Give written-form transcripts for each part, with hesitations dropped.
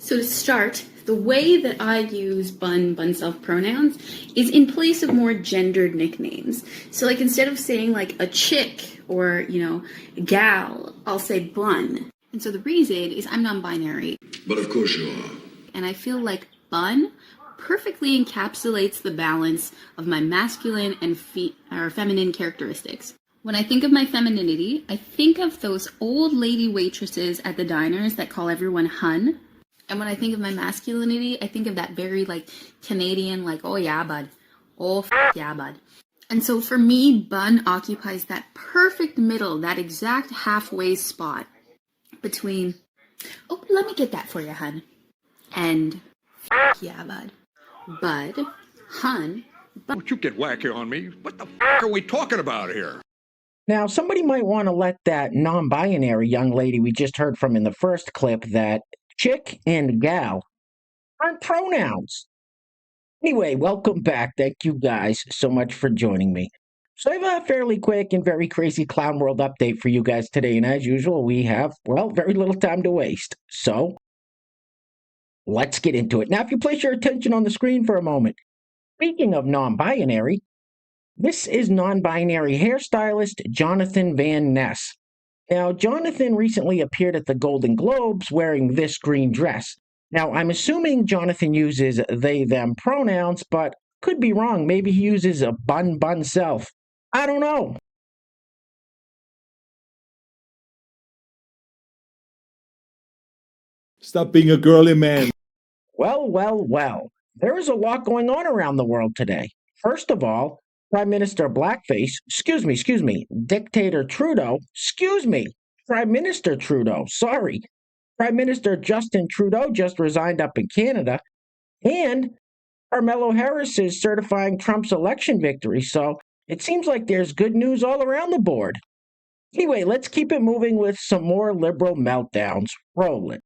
So to start, the way that I use bun self pronouns is in place of more gendered nicknames. So like instead of saying like a chick or, gal, I'll say bun. And so the reason is I'm non-binary. But of course you are. And I feel like bun perfectly encapsulates the balance of my masculine and feminine characteristics. When I think of my femininity, I think of those old lady waitresses at the diners that call everyone hun. And when I think of my masculinity, I think of that very Canadian, oh yeah, bud. Oh, yeah, bud. And so for me, bun occupies that perfect middle, that exact halfway spot between, oh, let me get that for you, hun, and yeah, bud. Bud, hun, bud. Don't you get wacky on me. What the are we talking about here? Now, somebody might want to let that non-binary young lady we just heard from in the first clip that chick and gal aren't pronouns. Anyway, welcome back. Thank you guys so much for joining me. So I have a fairly quick and very crazy clown world update for you guys today. And as usual, we have, very little time to waste. So let's get into it. Now, if you place your attention on the screen for a moment, speaking of non-binary, this is non-binary hairstylist Jonathan Van Ness. Now, Jonathan recently appeared at the Golden Globes wearing this green dress. Now, I'm assuming Jonathan uses they, them pronouns, but could be wrong. Maybe he uses a bun self. I don't know. Stop being a girly man. Well. There is a lot going on around the world today. First of all, Prime Minister Blackface, Dictator Trudeau, Prime Minister Trudeau, sorry. Prime Minister Justin Trudeau just resigned up in Canada, and Carmelo Harris is certifying Trump's election victory, so it seems like there's good news all around the board. Anyway, let's keep it moving with some more liberal meltdowns. Roll it.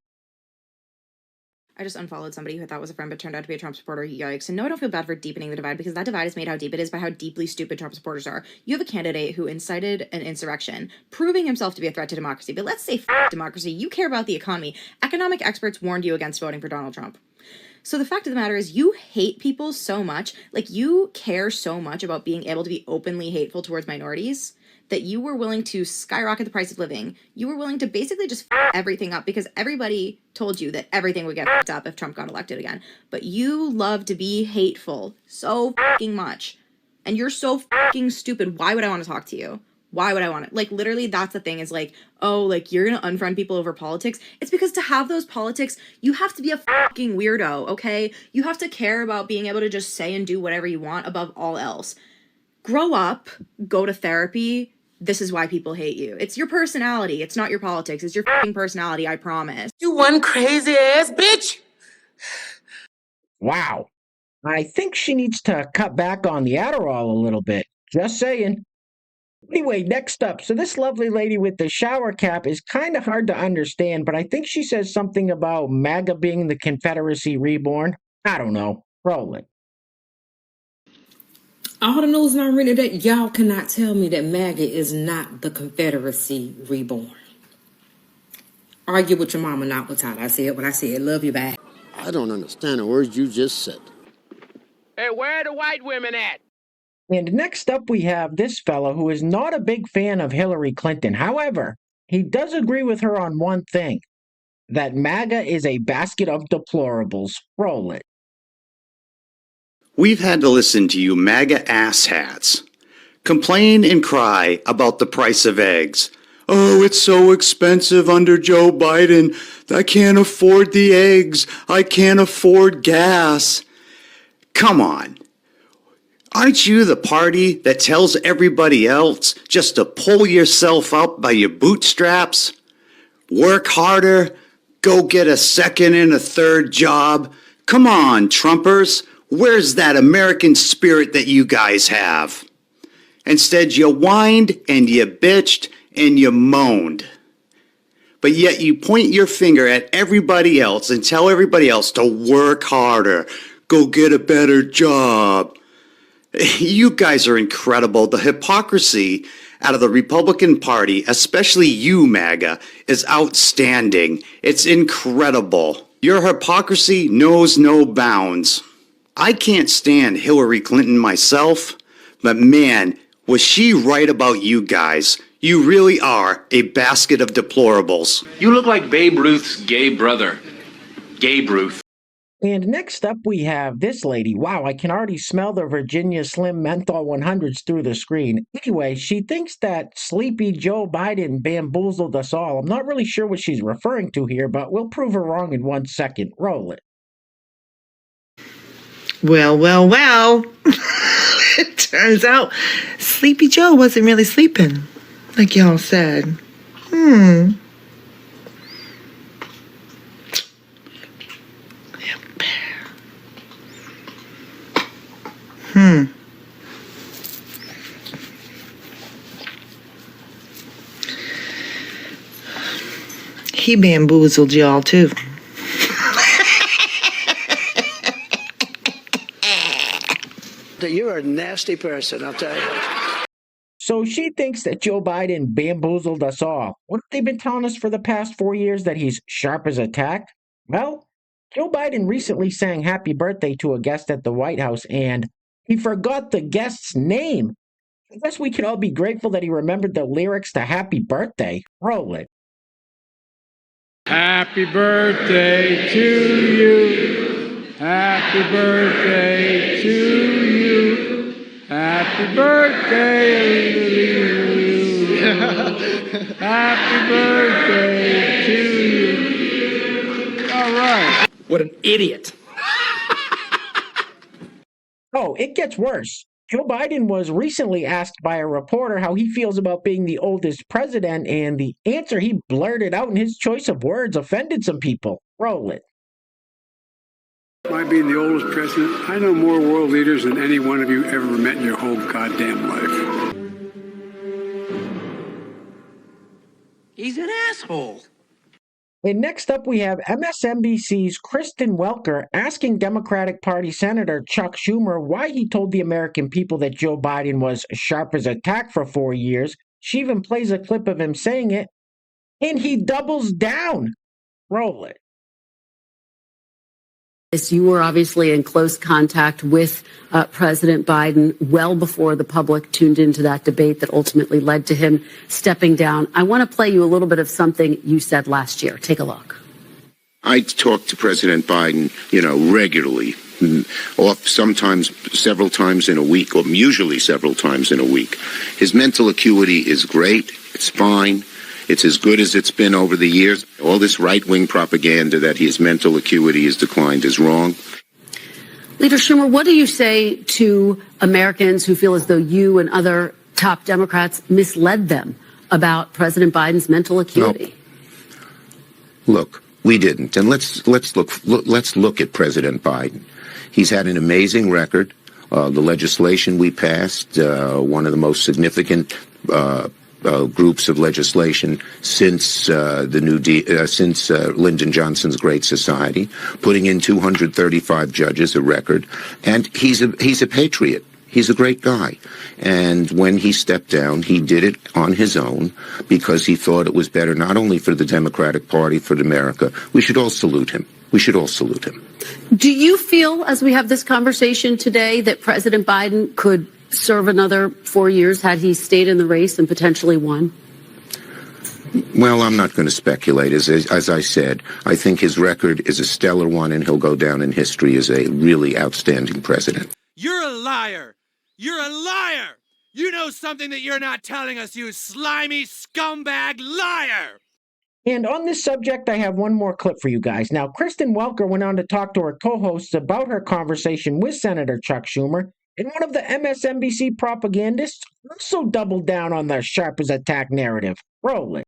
I just unfollowed somebody who I thought was a friend but turned out to be a Trump supporter. Yikes. And no, I don't feel bad for deepening the divide because that divide is made how deep it is by how deeply stupid Trump supporters are. You have a candidate who incited an insurrection, proving himself to be a threat to democracy. But let's say democracy. You care about the economy. Economic experts warned you against voting for Donald Trump. So the fact of the matter is you hate people so much, you care so much about being able to be openly hateful towards minorities, that you were willing to skyrocket the price of living. You were willing to basically just everything up because everybody told you that everything would get up if Trump got elected again. But you love to be hateful so much. And you're so stupid. Why would I want to talk to you? Why would I want it? Literally, that's the thing is you're going to unfriend people over politics. It's because to have those politics, you have to be a weirdo, okay? You have to care about being able to just say and do whatever you want above all else. Grow up, go to therapy. This is why people hate you. It's your personality. It's not your politics. It's your personality, I promise. You one crazy ass bitch! Wow. I think she needs to cut back on the Adderall a little bit. Just saying. Anyway, next up. So this lovely lady with the shower cap is kind of hard to understand, but I think she says something about MAGA being the Confederacy reborn. I don't know. Roll it. All the news I'm reading that y'all cannot tell me that MAGA is not the Confederacy reborn. Argue with your mama, not with Todd. I said what I said. Love you back. I don't understand the words you just said. Hey, where are the white women at? And next up we have this fellow who is not a big fan of Hillary Clinton. However, he does agree with her on one thing, that MAGA is a basket of deplorables. Roll it. We've had to listen to you MAGA asshats complain and cry about the price of eggs. Oh, it's so expensive under Joe Biden. I can't afford the eggs. I can't afford gas. Come on. Aren't you the party that tells everybody else just to pull yourself up by your bootstraps? Work harder. Go get a second and a third job. Come on, Trumpers. Where's that American spirit that you guys have? Instead, you whined and you bitched and you moaned. But yet you point your finger at everybody else and tell everybody else to work harder, go get a better job. You guys are incredible. The hypocrisy out of the Republican Party, especially you, MAGA, is outstanding. It's incredible. Your hypocrisy knows no bounds. I can't stand Hillary Clinton myself, but man, was she right about you guys. You really are a basket of deplorables. You look like Babe Ruth's gay brother. Gabe Ruth. And next up, we have this lady. Wow, I can already smell the Virginia Slim Menthol 100s through the screen. Anyway, she thinks that sleepy Joe Biden bamboozled us all. I'm not really sure what she's referring to here, but we'll prove her wrong in 1 second. Roll it. Well. It turns out Sleepy Joe wasn't really sleeping, like y'all said. He bamboozled y'all too. You're a nasty person, I'll tell you. So she thinks that Joe Biden bamboozled us all. What have they been telling us for the past 4 years, that he's sharp as a tack? Well, Joe Biden recently sang happy birthday to a guest at the White House, and he forgot the guest's name. I guess we can all be grateful that he remembered the lyrics to Happy Birthday. Roll it. Happy birthday to you. Happy birthday to you. Happy birthday to you. Happy birthday to you. All right. What an idiot. Oh, it gets worse. Joe Biden was recently asked by a reporter how he feels about being the oldest president, and the answer he blurted out in his choice of words offended some people. Roll it. My being the oldest president, I know more world leaders than any one of you ever met in your whole goddamn life. He's an asshole. And next up, we have MSNBC's Kristen Welker asking Democratic Party Senator Chuck Schumer why he told the American people that Joe Biden was sharp as a tack for 4 years. She even plays a clip of him saying it, and he doubles down. Roll it. You were obviously in close contact with President Biden well before the public tuned into that debate that ultimately led to him stepping down. I want to play you a little bit of something you said last year. Take a look. I talk to President Biden, regularly, sometimes several times in a week, or usually several times in a week. His mental acuity is great. It's fine. It's as good as it's been over the years. All this right-wing propaganda that his mental acuity has declined is wrong. Leader Schumer, what do you say to Americans who feel as though you and other top Democrats misled them about President Biden's mental acuity? No. Look, we didn't. And let's look at President Biden. He's had an amazing record. The legislation we passed, one of the most significant groups of legislation since Lyndon Johnson's Great Society, putting in 235 judges, a record, and he's a patriot. He's a great guy. And when he stepped down, he did it on his own because he thought it was better not only for the Democratic Party, for America. We should all salute him. We should all salute him. Do you feel, as we have this conversation today, that President Biden could serve another 4 years had he stayed in the race and potentially won? Well, I'm not going to speculate. As I said, I think his record is a stellar one, and he'll go down in history as a really outstanding president. You're a liar. You're a liar. You know something that you're not telling us, you slimy scumbag liar. And on this subject, I have one more clip for you guys. Now, Kristen Welker went on to talk to her co-hosts about her conversation with Senator Chuck Schumer. And one of the MSNBC propagandists also doubled down on the sharp as a tack narrative. Roll it.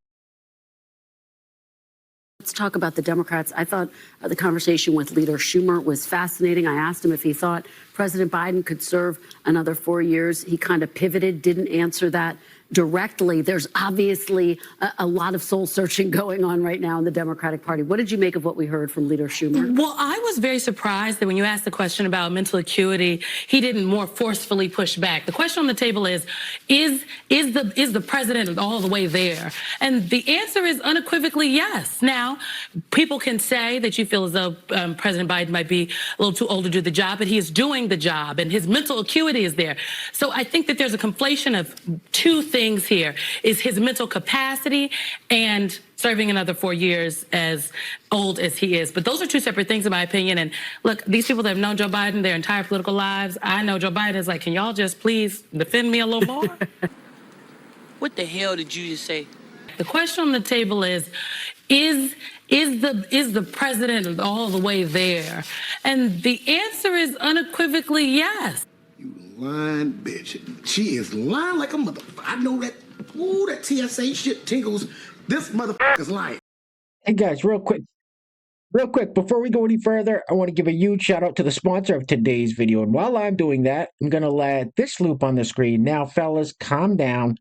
Let's talk about the Democrats. I thought the conversation with Leader Schumer was fascinating. I asked him if he thought President Biden could serve another 4 years. He kind of pivoted, didn't answer that directly. There's obviously a lot of soul searching going on right now in the Democratic Party. What did you make of what we heard from Leader Schumer? Well, I was very surprised that when you asked the question about mental acuity, he didn't more forcefully push back. The question on the table is the president all the way there? And the answer is unequivocally yes. Now, people can say that you feel as though President Biden might be a little too old to do the job, but he is doing the job, and his mental acuity is there. So I think that there's a conflation of two things here: is his mental capacity and serving another 4 years as old as he is. But those are two separate things, in my opinion. And look, these people that have known Joe Biden their entire political lives, I know Joe Biden is like, can y'all just please defend me a little more? What the hell did you just say? The question on the table is the president all the way there? And the answer is unequivocally yes. Lying bitch. She is lying like a motherfucker. I know that. Ooh, that TSA shit tingles. This motherfucker's lying. Hey guys, real quick, before we go any further, I want to give a huge shout out to the sponsor of today's video. And while I'm doing that, I'm going to let this loop on the screen. Now, fellas, calm down.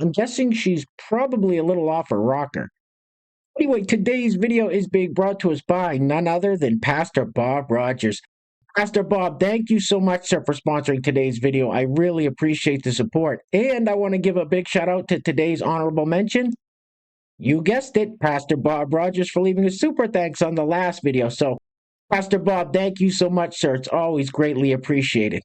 I'm guessing she's probably a little off her rocker. Anyway, today's video is being brought to us by none other than Pastor Bob Rogers. Pastor Bob, thank you so much, sir, for sponsoring today's video. I really appreciate the support. And I want to give a big shout out to today's honorable mention. You guessed it, Pastor Bob Rogers, for leaving a super thanks on the last video. So, Pastor Bob, thank you so much, sir. It's always greatly appreciated.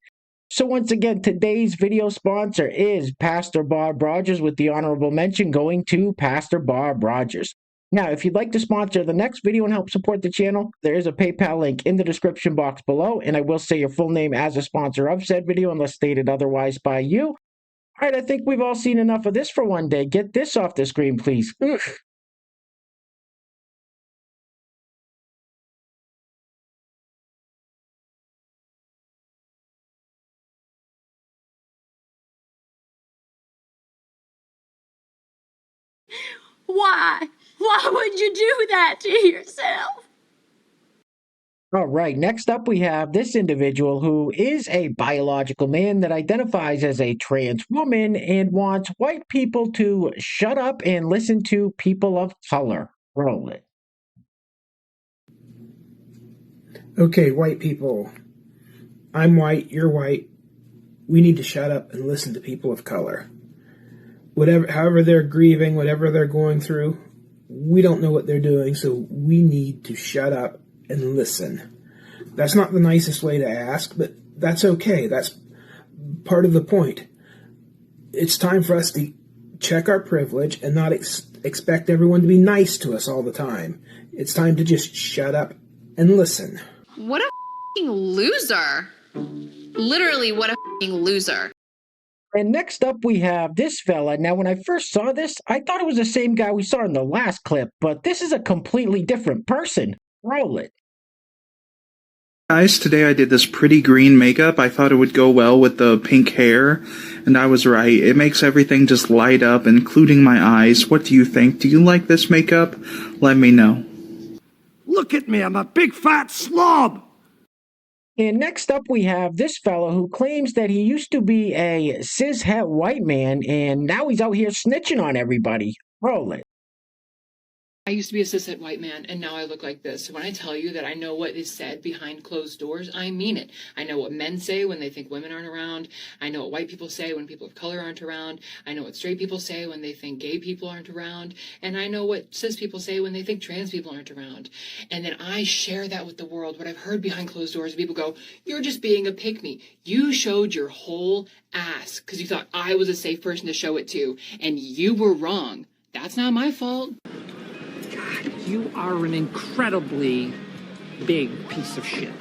So once again, today's video sponsor is Pastor Bob Rogers, with the honorable mention going to Pastor Bob Rogers. Now, if you'd like to sponsor the next video and help support the channel, there is a PayPal link in the description box below, and I will say your full name as a sponsor of said video unless stated otherwise by you. All right, I think we've all seen enough of this for one day. Get this off the screen, please. Ugh. Why? Why would you do that to yourself? All right, next up we have this individual who is a biological man that identifies as a trans woman and wants white people to shut up and listen to people of color. Roll it. Okay, white people. I'm white, you're white. We need to shut up and listen to people of color. However they're grieving, whatever they're going through, we don't know what they're doing, so we need to shut up and listen. That's not the nicest way to ask, but that's okay. That's part of the point. It's time for us to check our privilege and not expect everyone to be nice to us all the time. It's time to just shut up and listen. What a f***ing loser. Literally, what a f***ing loser. And next up we have this fella. Now, when I first saw this, I thought it was the same guy we saw in the last clip, but this is a completely different person. Roll it. Guys, today I did this pretty green makeup. I thought it would go well with the pink hair, and I was right. It makes everything just light up, including my eyes. What do you think? Do you like this makeup? Let me know. Look at me, I'm a big fat slob. And next up we have this fellow who claims that he used to be a cishet white man, and now he's out here snitching on everybody. Roll it. I used to be a cishet white man, and now I look like this. So when I tell you that I know what is said behind closed doors, I mean it. I know what men say when they think women aren't around. I know what white people say when people of color aren't around. I know what straight people say when they think gay people aren't around. And I know what cis people say when they think trans people aren't around. And then I share that with the world. What I've heard behind closed doors, people go, you're just being a pick-me. You showed your whole ass because you thought I was a safe person to show it to, and you were wrong. That's not my fault. You are an incredibly big piece of shit.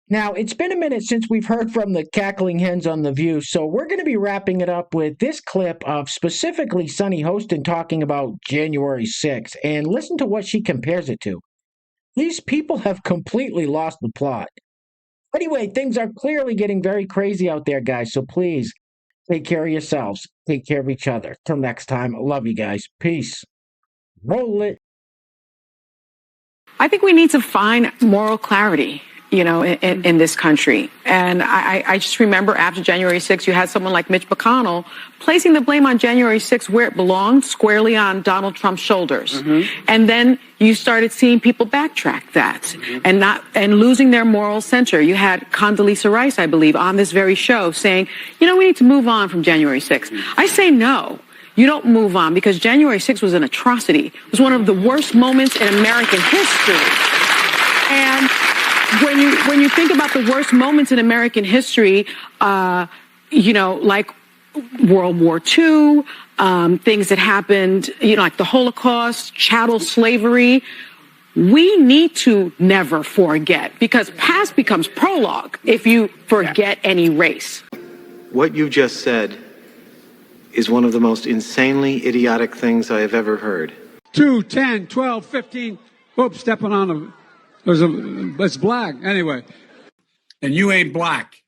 Now, it's been a minute since we've heard from the cackling hens on The View, so we're going to be wrapping it up with this clip of specifically Sunny Hostin talking about January 6th, and listen to what she compares it to. These people have completely lost the plot. Anyway, things are clearly getting very crazy out there, guys, so please take care of yourselves. Take care of each other. Till next time, I love you guys. Peace. Roll it. I think we need to find moral clarity. in this country. And I just remember after January 6th, you had someone like Mitch McConnell placing the blame on January 6th where it belonged, squarely on Donald Trump's shoulders. And then you started seeing people backtrack that and losing their moral center. You had Condoleezza Rice, I believe, on this very show saying, we need to move on from January 6th. I say no. You don't move on, because January 6th was an atrocity. It was one of the worst moments in American history. And when you think about the worst moments in American history, like World War II, things that happened, like the Holocaust, chattel slavery, we need to never forget, because past becomes prologue if you forget any race. What you just said is one of the most insanely idiotic things I have ever heard. 2, 10, 12, 15. Oops, stepping on them. It's black. Anyway. And you ain't black.